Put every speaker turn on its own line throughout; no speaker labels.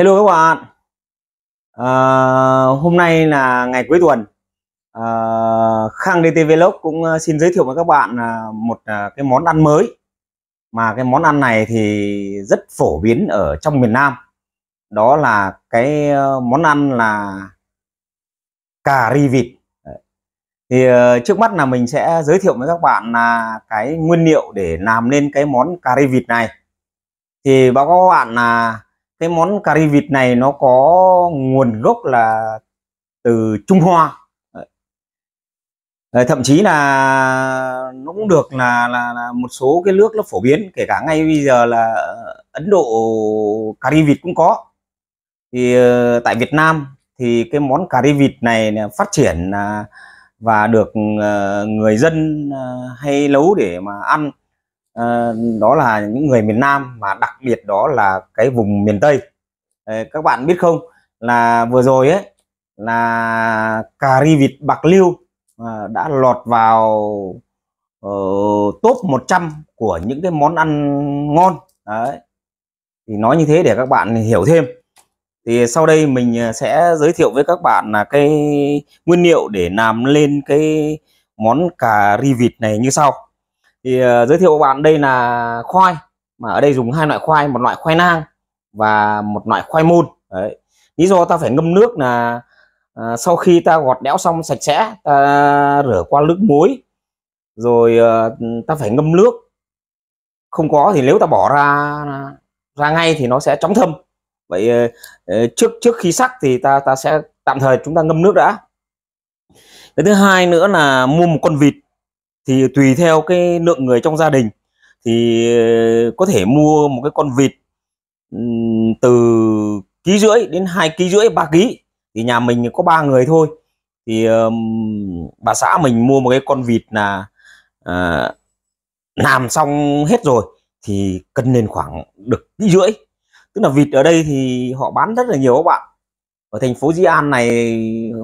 Hello các bạn. À, hôm nay là ngày cuối tuần. à, Khang DT Vlog cũng xin giới thiệu với các bạn một cái món ăn mới, mà cái món ăn này thì rất phổ biến ở trong miền Nam. Đó là cái món ăn là cà ri vịt. Đấy. Thì trước mắt là mình sẽ giới thiệu với các bạn là cái nguyên liệu để làm nên cái món cà ri vịt này. Thì báo cáo các bạn là cái món cà ri vịt này nó có nguồn gốc là từ Trung Hoa. Đấy, thậm chí là nó cũng được là một số cái nước nó phổ biến, kể cả ngay bây giờ là Ấn Độ cà ri vịt cũng có. Thì tại Việt Nam thì cái món cà ri vịt này phát triển và được người dân hay nấu để mà ăn. Đó là những người miền Nam, mà đặc biệt đó là cái vùng miền Tây. Các bạn biết không, là vừa rồi ấy là cà ri vịt bạc liêu đã lọt vào top 100 của những cái món ăn ngon. Đấy. Thì nói như thế để các bạn hiểu thêm. Thì sau đây mình sẽ giới thiệu với các bạn là cái nguyên liệu để làm lên cái món cà ri vịt này như sau. Thì giới thiệu các bạn, đây là khoai, mà ở đây dùng hai loại khoai, một loại khoai nang và một loại khoai môn. Đấy. Lý do ta phải ngâm nước là sau khi ta gọt đẽo xong sạch sẽ, ta rửa qua nước muối rồi ta phải ngâm nước. Không có thì nếu ta bỏ ra ngay thì nó sẽ chóng thâm. Vậy trước khi sắc thì ta sẽ tạm thời chúng ta ngâm nước đã. Cái thứ hai nữa là mua một con vịt. Thì tùy theo cái lượng người trong gia đình thì có thể mua một cái con vịt từ 1,5 kg đến 2,5 kg, 3 kg. Thì nhà mình có 3 người thôi, thì bà xã mình mua một cái con vịt là làm xong hết rồi thì cân lên khoảng được 1,5 kg. Tức là vịt ở đây thì họ bán rất là nhiều các bạn. Ở thành phố Di An này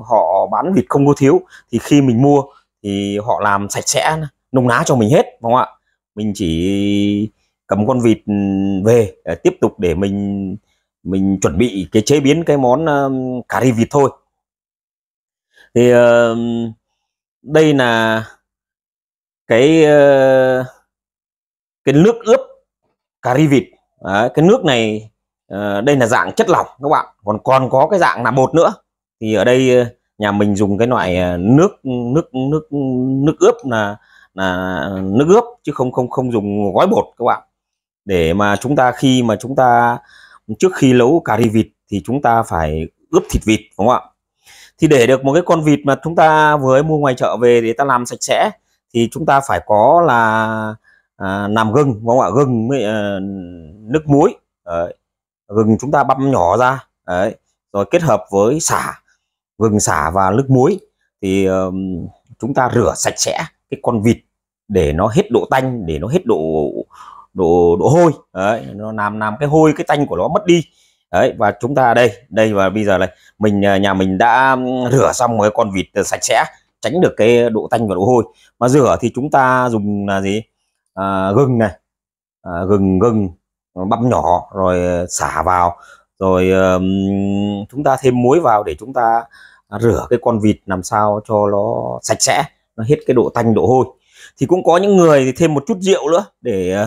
họ bán vịt không có thiếu. Thì khi mình mua thì họ làm sạch sẽ, nung lá cho mình hết, đúng không ạ? Mình chỉ cầm con vịt về tiếp tục để mình chuẩn bị cái chế biến cái món cà ri vịt thôi. Thì đây là cái nước ướp cà ri vịt. Đấy, cái nước này đây là dạng chất lỏng các bạn, còn có cái dạng là bột nữa. Thì ở đây nhà mình dùng cái loại nước ướp là nước ướp, chứ không dùng gói bột các bạn. Để mà chúng ta trước khi nấu cà ri vịt thì chúng ta phải ướp thịt vịt, đúng không ạ? Thì để được một cái con vịt mà chúng ta vừa mua ngoài chợ về để ta làm sạch sẽ thì chúng ta phải có là làm gừng, đúng không ạ? Gừng với nước muối. Đấy. Gừng chúng ta băm nhỏ ra. Đấy. Rồi kết hợp với sả, gừng, sả và nước muối. Thì chúng ta rửa sạch sẽ cái con vịt để nó hết độ tanh, để nó hết độ hôi. Đấy. Nó làm cái hôi, cái tanh của nó mất đi. Đấy. Và chúng ta đây và bây giờ này nhà mình đã rửa xong một cái con vịt sạch sẽ, tránh được cái độ tanh và độ hôi. Mà rửa thì chúng ta dùng là gì? Gừng này, gừng băm nhỏ, rồi xả vào, rồi chúng ta thêm muối vào để chúng ta rửa cái con vịt làm sao cho nó sạch sẽ, nó hết cái độ tanh độ hôi. Thì cũng có những người thì thêm một chút rượu nữa để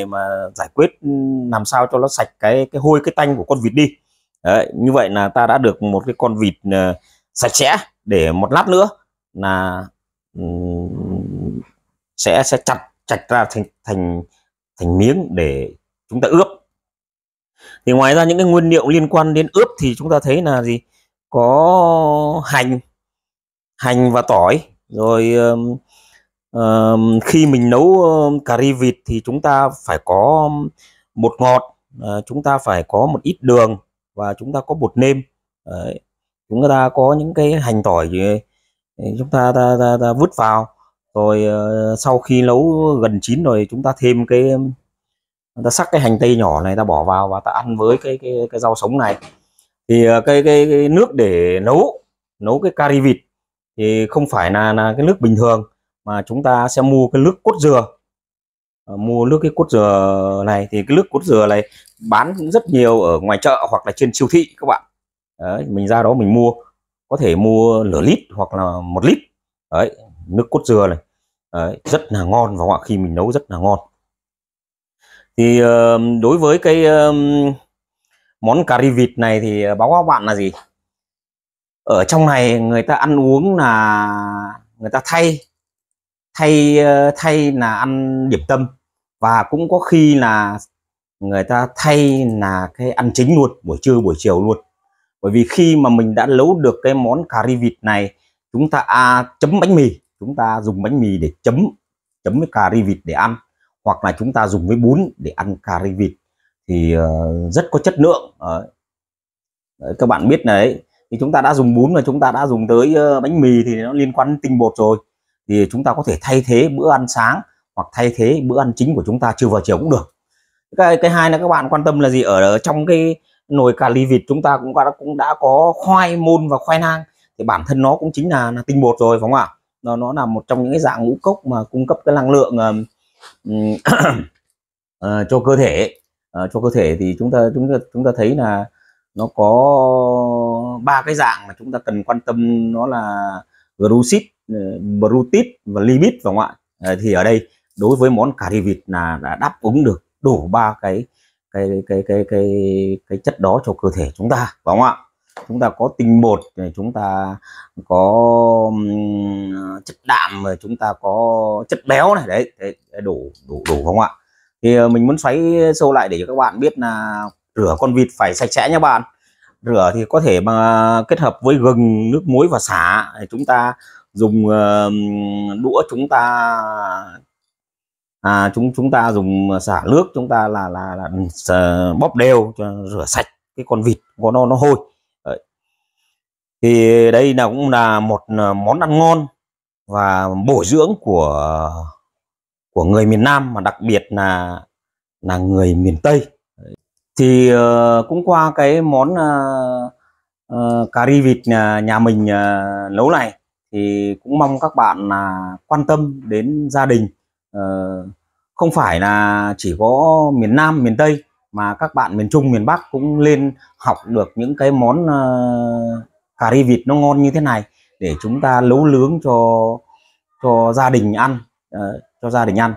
mà giải quyết làm sao cho nó sạch cái hôi, cái tanh của con vịt đi. Đấy, như vậy là ta đã được một cái con vịt sạch sẽ, để một lát nữa là sẽ chặt ra thành miếng để chúng ta ướp. Thì ngoài ra những cái nguyên liệu liên quan đến ướp thì chúng ta thấy là gì? Có hành và tỏi. Rồi khi mình nấu cà ri vịt thì chúng ta phải có bột ngọt, chúng ta phải có một ít đường, và chúng ta có bột nêm. Đấy. Chúng ta có những cái hành tỏi thì chúng ta vứt vào. Rồi sau khi nấu gần chín rồi chúng ta thêm ta sắc cái hành tây nhỏ này, ta bỏ vào và ta ăn với cái rau sống này. Thì cái nước để nấu cái cà ri vịt thì không phải là cái nước bình thường, mà chúng ta sẽ mua cái nước cốt dừa. Mua nước cái cốt dừa này, thì cái nước cốt dừa này bán cũng rất nhiều ở ngoài chợ hoặc là trên siêu thị các bạn. Đấy, mình ra đó mình mua, có thể mua nửa lít hoặc là 1 lít. Đấy, nước cốt dừa này. Đấy, rất là ngon và các bạn, khi mình nấu rất là ngon. Thì đối với cái món cà ri vịt này thì báo cáo bạn là gì, ở trong này người ta ăn uống là người ta thay là ăn điểm tâm, và cũng có khi là người ta thay là cái ăn chính luôn, buổi trưa buổi chiều luôn. Bởi vì khi mà mình đã nấu được cái món cà ri vịt này, chúng ta chấm bánh mì, chúng ta dùng bánh mì để chấm với cà ri vịt để ăn, hoặc là chúng ta dùng với bún để ăn cà ri vịt thì rất có chất lượng. Đấy, các bạn biết đấy, thì chúng ta đã dùng bún và chúng ta đã dùng tới bánh mì thì nó liên quan đến tinh bột rồi, thì chúng ta có thể thay thế bữa ăn sáng hoặc thay thế bữa ăn chính của chúng ta trưa và chiều cũng được. Cái hai là các bạn quan tâm là gì, ở trong cái nồi cà ri vịt chúng ta cũng đã có khoai môn và khoai lang, thì bản thân nó cũng chính là tinh bột rồi, phải không ạ? Nó là một trong những cái dạng ngũ cốc mà cung cấp cái năng lượng cho cơ thể. Cho cơ thể thì chúng ta thấy là nó có 3 cái dạng mà chúng ta cần quan tâm, nó là glucid, protein và lipid, phải không ạ? Thì ở đây đối với món cà ri vịt là đã đáp ứng được đủ 3 cái chất đó cho cơ thể chúng ta, phải không ạ? Chúng ta có tinh bột, chúng ta có chất đạm, chúng ta có chất béo này, đấy đủ phải không ạ? Thì mình muốn xoáy sâu lại để cho các bạn biết là rửa con vịt phải sạch sẽ nha bạn. Rửa thì có thể mà kết hợp với gừng, nước muối và sả. Chúng ta dùng đũa, chúng ta dùng xả nước, chúng ta là bóp đều cho rửa sạch cái con vịt có nó hôi. Đấy. Thì đây là cũng là một món ăn ngon và bổ dưỡng của người miền Nam, mà đặc biệt là người miền Tây. Đấy. Thì cũng qua cái món cà ri vịt nhà mình nấu này, thì cũng mong các bạn quan tâm đến gia đình, không phải là chỉ có miền Nam miền Tây, mà các bạn miền Trung miền Bắc cũng lên học được những cái món cà ri vịt nó ngon như thế này, để chúng ta nấu nướng cho gia đình ăn,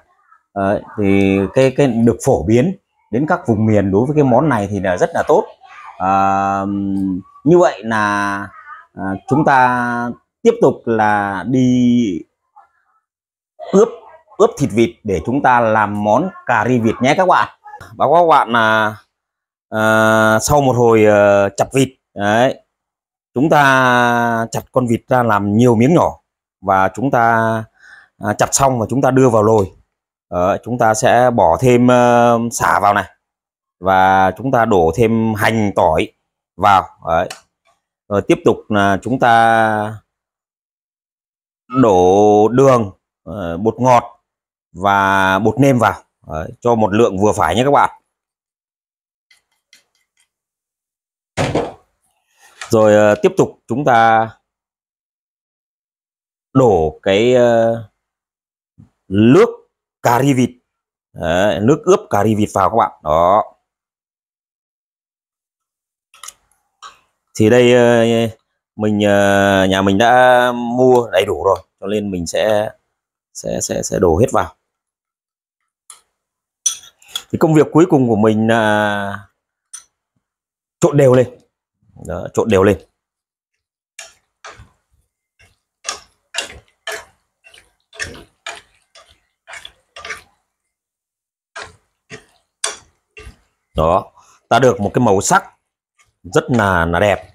thì cái được phổ biến đến các vùng miền đối với cái món này thì là rất là tốt. Như vậy là chúng ta tiếp tục là đi ướp thịt vịt để chúng ta làm món cà ri vịt nhé các bạn. Báo cáo các bạn là sau một hồi chặt vịt đấy, chúng ta chặt con vịt ra làm nhiều miếng nhỏ, và chúng ta chặt xong và chúng ta đưa vào nồi. Chúng ta sẽ bỏ thêm sả vào này, và chúng ta đổ thêm hành tỏi vào. Đấy. Rồi tiếp tục là chúng ta đổ đường, bột ngọt và bột nêm vào. Đấy, cho một lượng vừa phải nhé các bạn. Rồi tiếp tục chúng ta đổ cái nước cà ri vịt. Đấy, nước ướp cà ri vịt vào các bạn. Đó. Thì đây nhà mình đã mua đầy đủ rồi, cho nên mình sẽ đổ hết vào. Thì công việc cuối cùng của mình là trộn đều lên. Đó, trộn đều lên. Đó, ta được một cái màu sắc rất là đẹp.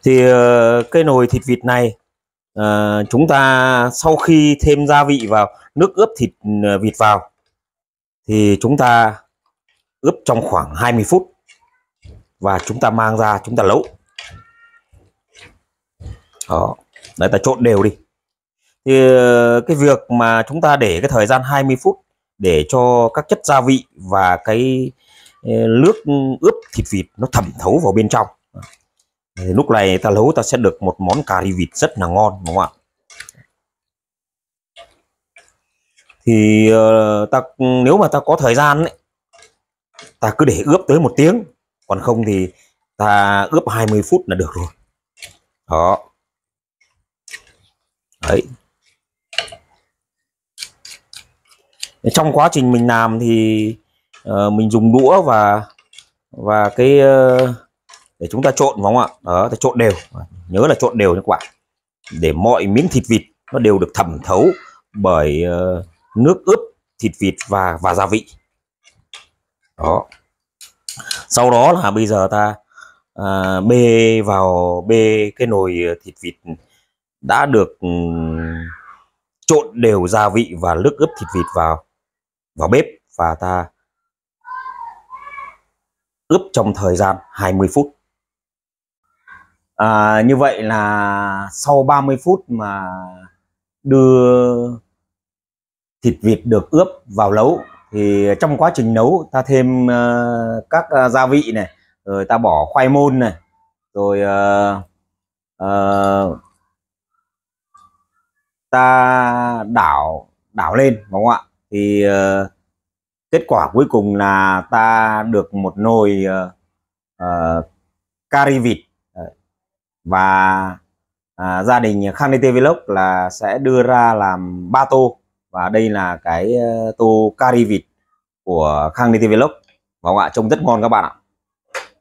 Thì cái nồi thịt vịt này chúng ta sau khi thêm gia vị vào, nước ướp thịt vịt vào, thì chúng ta ướp trong khoảng 20 phút và chúng ta mang ra chúng ta nấu. Đó, đấy, ta trộn đều đi. Thì cái việc mà chúng ta để cái thời gian 20 phút để cho các chất gia vị và cái nước ướp thịt vịt nó thẩm thấu vào bên trong, thì lúc này ta nấu ta sẽ được một món cà ri vịt rất là ngon, đúng không ạ? thì nếu mà ta có thời gian ấy, ta cứ để ướp tới 1 tiếng, còn không thì ta ướp 20 phút là được rồi. Đó. Đấy. Trong quá trình mình làm thì mình dùng đũa và cái để chúng ta trộn, phải không ạ? Đó, ta trộn đều, nhớ là trộn đều nha các bạn, để mọi miếng thịt vịt nó đều được thẩm thấu bởi nước ướp thịt vịt và gia vị. Đó. Sau đó là bây giờ ta bê cái nồi thịt vịt đã được trộn đều gia vị và nước ướp thịt vịt vào bếp, và ta ướp trong thời gian 20 phút. Như vậy là sau 30 phút mà đưa thịt vịt được ướp vào nấu, thì trong quá trình nấu ta thêm các gia vị này, rồi ta bỏ khoai môn này, rồi ta đảo lên, đúng không ạ? Thì kết quả cuối cùng là ta được một nồi cari vịt. Và gia đình Khang DT Vlog là sẽ đưa ra làm 3 tô, và đây là cái tô cari vịt của Khang DT Vlog, và ạ, trông rất ngon các bạn ạ.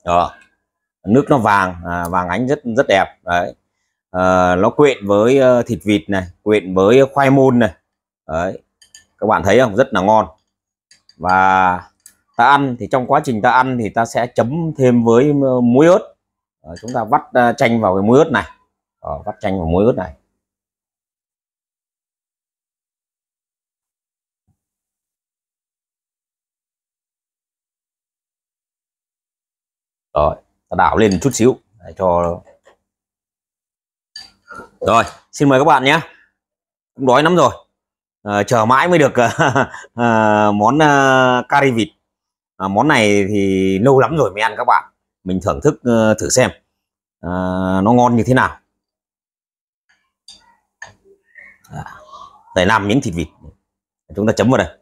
Đó. Nước nó vàng ánh rất đẹp. Đấy. Nó quyện với thịt vịt này, quyện với khoai môn này. Đấy. Các bạn thấy không, rất là ngon. Và ta ăn thì trong quá trình ta ăn thì ta sẽ chấm thêm với muối ớt. Chúng ta vắt chanh vào cái muối ớt này. Vắt chanh vào muối ớt này. Rồi, ta đảo lên chút xíu để cho. Rồi, xin mời các bạn nhé. Cũng đói lắm rồi. Chờ mãi mới được món cari vịt. Món này thì lâu lắm rồi mới ăn các bạn. Mình thưởng thức thử xem nó ngon như thế nào. Để làm miếng thịt vịt, chúng ta chấm vào đây.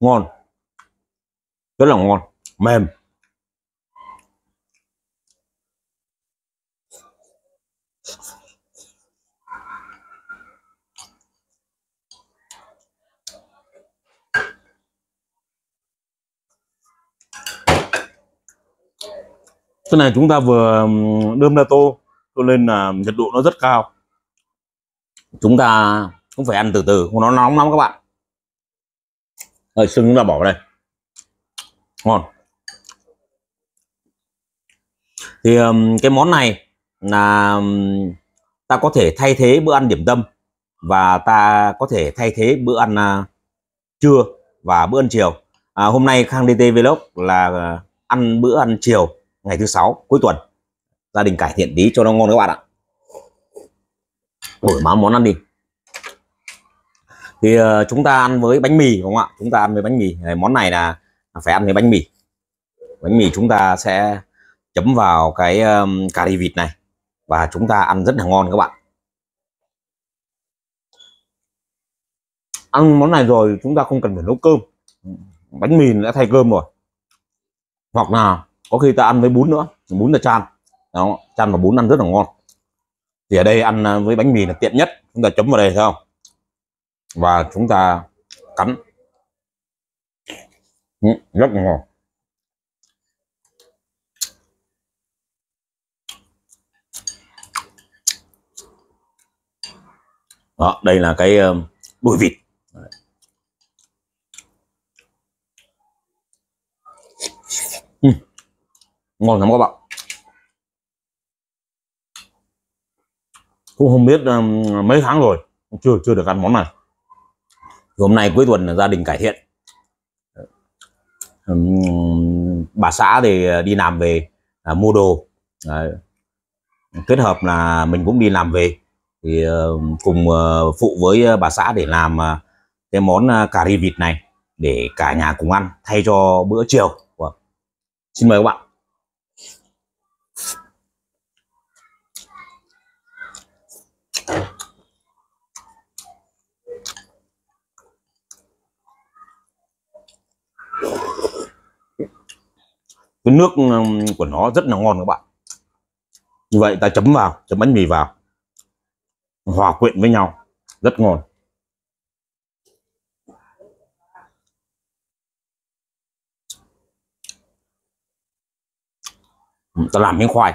Ngon, rất là ngon, mềm. Cái này chúng ta vừa đơm ra tô, cho nên là nhiệt độ nó rất cao. Chúng ta cũng phải ăn từ từ, không nó nóng lắm các bạn. Rồi xương chúng ta bỏ vào đây. Ngon. Thì cái món này là ta có thể thay thế bữa ăn điểm tâm, và ta có thể thay thế bữa ăn trưa và bữa ăn chiều. Hôm nay Khang DT Vlog là ăn bữa ăn chiều ngày thứ 6 cuối tuần. Gia đình cải thiện tí cho nó ngon các bạn ạ. Đổi món ăn đi. Thì chúng ta ăn với bánh mì, đúng không ạ? Chúng ta ăn với bánh mì. Món này là phải ăn với bánh mì. Bánh mì chúng ta sẽ chấm vào cái cari vịt này, và chúng ta ăn rất là ngon các bạn. Ăn món này rồi chúng ta không cần phải nấu cơm, bánh mì đã thay cơm rồi. Hoặc là có khi ta ăn với bún nữa, bún là chan, đó, chan và bún ăn rất là ngon. Thì ở đây ăn với bánh mì là tiện nhất, chúng ta chấm vào đây thấy không, và chúng ta cắn. Rất là ngon. Đó, đây là cái đùi vịt. Ngon lắm các bạn. Cũng không biết mấy tháng rồi chưa được ăn món này. Hôm nay cuối tuần là gia đình cải thiện. Bà xã thì đi làm về mua đồ. Kết hợp là mình cũng đi làm về, thì cùng phụ với bà xã để làm cái món cà ri vịt này để cả nhà cùng ăn thay cho bữa chiều. Xin mời các bạn. Cái nước của nó rất là ngon các bạn. Như vậy ta chấm vào, chấm bánh mì vào, hòa quyện với nhau rất ngon. Ta làm miếng khoai.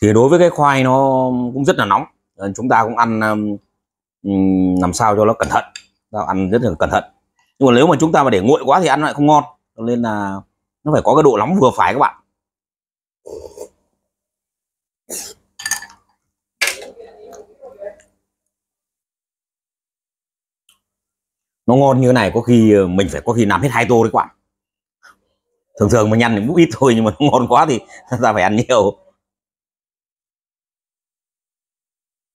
Thì đối với cái khoai nó cũng rất là nóng, chúng ta cũng ăn làm sao cho nó cẩn thận, ta ăn rất là cẩn thận. Nhưng mà nếu mà chúng ta mà để nguội quá thì ăn lại không ngon, cho nên là nó phải có cái độ nóng vừa phải các bạn. Nó ngon như thế này có khi mình phải có khi làm hết 2 tô đấy các bạn. Thường thường mình ăn thì cũng ít thôi, nhưng mà nó ngon quá thì ta phải ăn nhiều.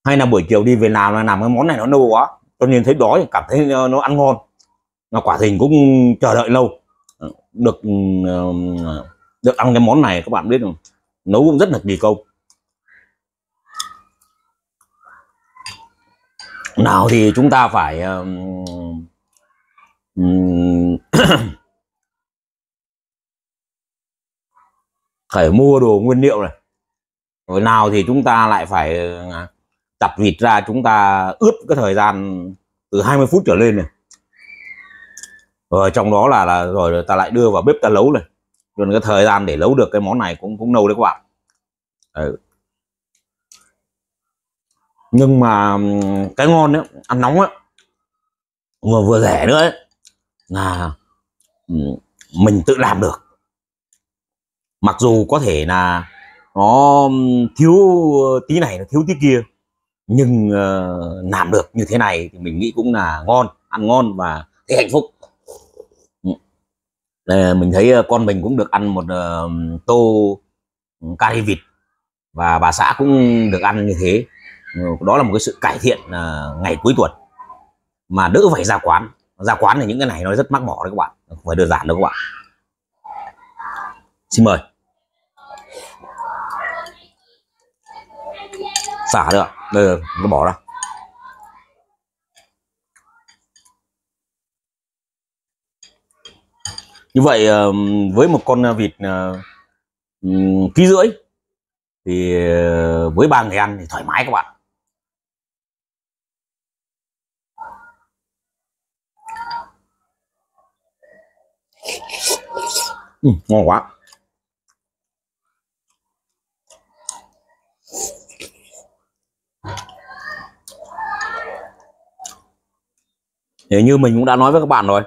Hay là buổi chiều đi về làm là làm cái món này nó lâu quá, cho nên thấy đói cảm thấy nó ăn ngon, mà quả thìn cũng chờ đợi lâu được được ăn cái món này. Các bạn biết không, nấu cũng rất là kỳ công. Nào thì chúng ta phải phải mua đồ nguyên liệu này, rồi nào thì chúng ta lại phải chặt vịt ra, chúng ta ướp cái thời gian từ 20 phút trở lên này, rồi trong đó là rồi ta lại đưa vào bếp ta nấu này, rồi cái thời gian để nấu được cái món này cũng lâu đấy các bạn. Đấy. Nhưng mà cái ngon đấy, ăn nóng á, vừa rẻ nữa ấy, là mình tự làm được. Mặc dù có thể là nó thiếu tí này, nó thiếu tí kia, nhưng làm được như thế này thì mình nghĩ cũng là ngon, ăn ngon và thấy hạnh phúc. Mình thấy con mình cũng được ăn một tô cà ri vịt, và bà xã cũng được ăn như thế. Đó là một cái sự cải thiện ngày cuối tuần mà đỡ phải ra quán. Ra quán thì những cái này nó rất mắc mỏ đấy các bạn, không phải đơn giản đâu các bạn. Xin mời. Xả được, đây nó bỏ ra. Như vậy với một con vịt ký rưỡi thì với 3 người ăn thì thoải mái các bạn. Ngon quá. Thì như mình cũng đã nói với các bạn rồi,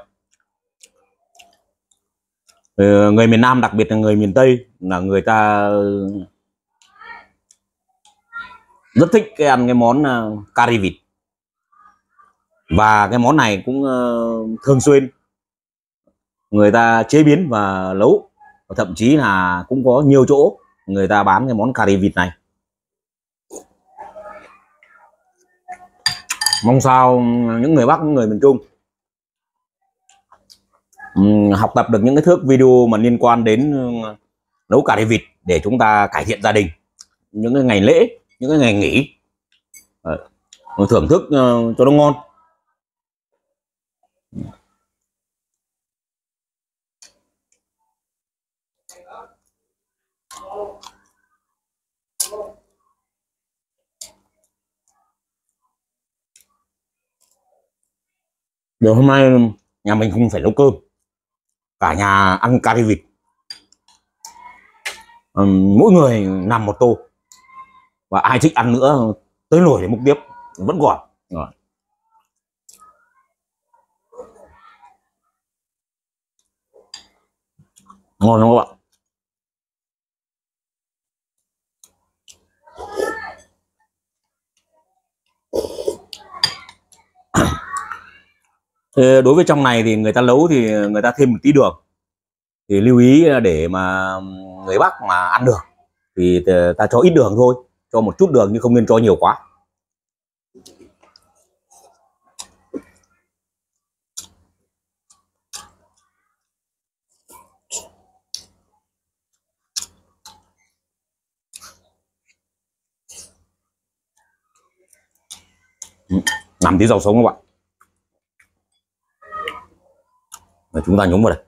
người miền Nam, đặc biệt là người miền Tây, là người ta rất thích ăn cái món cà ri vịt, và cái món này cũng thường xuyên người ta chế biến và nấu, và thậm chí là cũng có nhiều chỗ người ta bán cái món cà ri vịt này. Mong sao những người Bắc, những người miền Trung học tập được những cái thước video mà liên quan đến nấu cà ri vịt để chúng ta cải thiện gia đình, những cái ngày lễ, những cái ngày nghỉ, thưởng thức cho nó ngon. Giờ hôm nay nhà mình không phải nấu cơm, cả nhà ăn cà ri vịt, mỗi người làm một tô, và ai thích ăn nữa tới nồi để múc tiếp vẫn còn. Rồi. Ngon không các bạn? Đối với trong này thì người ta nấu thì người ta thêm một tí đường, thì lưu ý để mà người Bắc mà ăn được thì ta cho ít đường thôi, cho một chút đường nhưng không nên cho nhiều quá. làm tí dầu sống các bạn. Rồi chúng ta nhúng vào đây.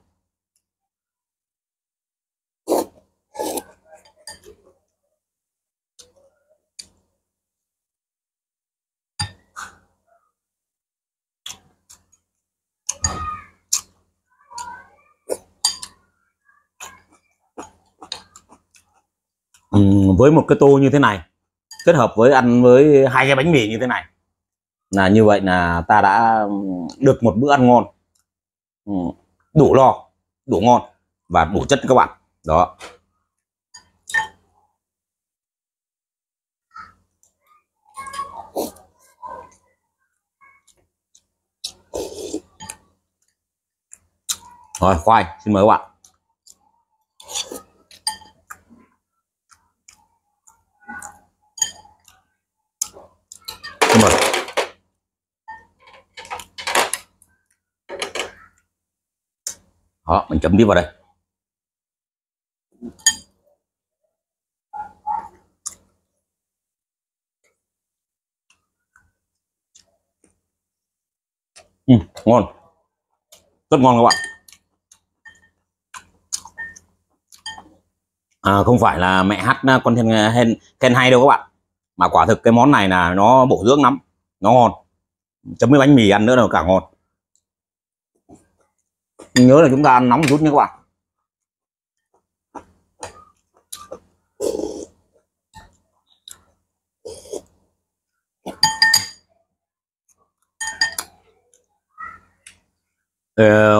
Với một cái tô như thế này kết hợp với ăn với 2 cái bánh mì như thế này là như vậy là ta đã được một bữa ăn ngon, đủ no, đủ ngon và đủ chất các bạn. Đó. Rồi khoai, xin mời các bạn. Xin mời. Đó, mình chấm tiếp vào đây. Ngon, rất ngon các bạn. Không phải là mẹ hát con khen hay đâu các bạn, mà quả thực cái món này là nó bổ dưỡng lắm, nó ngon, chấm với bánh mì ăn nữa là cả ngon. Nhớ là chúng ta ăn nóng một chút nha các bạn.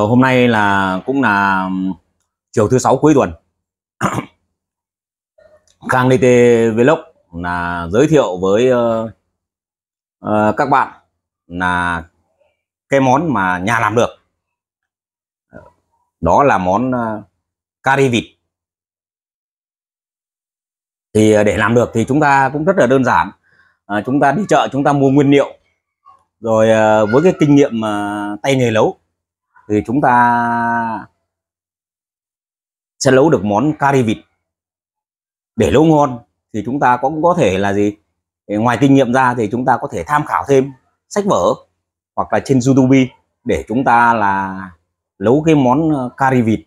Hôm nay là cũng là chiều thứ sáu cuối tuần. Khang DT Vlog là giới thiệu với các bạn là cái món mà nhà làm được, đó là món cà ri vịt. Thì để làm được thì chúng ta cũng rất là đơn giản. Chúng ta đi chợ, chúng ta mua nguyên liệu, rồi với cái kinh nghiệm tay nghề nấu thì chúng ta sẽ nấu được món cà ri vịt. Để nấu ngon thì chúng ta cũng có thể là gì, ngoài kinh nghiệm ra thì chúng ta có thể tham khảo thêm sách vở hoặc là trên YouTube để chúng ta là nấu cái món cà ri vịt,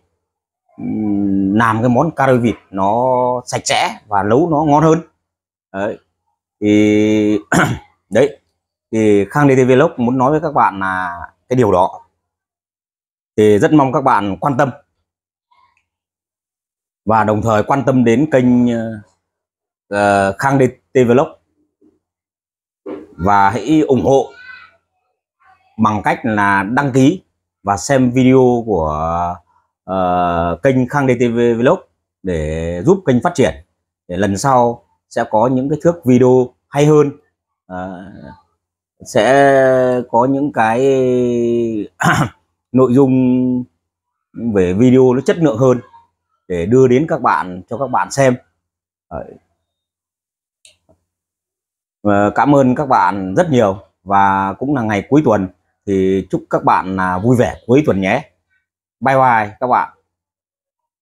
làm cái món cà ri vịt nó sạch sẽ và nấu nó ngon hơn. Đấy thì đấy thì Khang DT Vlog muốn nói với các bạn là cái điều đó, thì rất mong các bạn quan tâm và đồng thời quan tâm đến kênh Khang DT Vlog và hãy ủng hộ bằng cách là đăng ký và xem video của kênh Khang DT Vlog để giúp kênh phát triển, để lần sau sẽ có những cái thước video hay hơn, sẽ có những cái nội dung về video nó chất lượng hơn để đưa đến các bạn, cho các bạn xem. Cảm ơn các bạn rất nhiều và cũng là ngày cuối tuần thì chúc các bạn là vui vẻ cuối tuần nhé. Bye bye các bạn.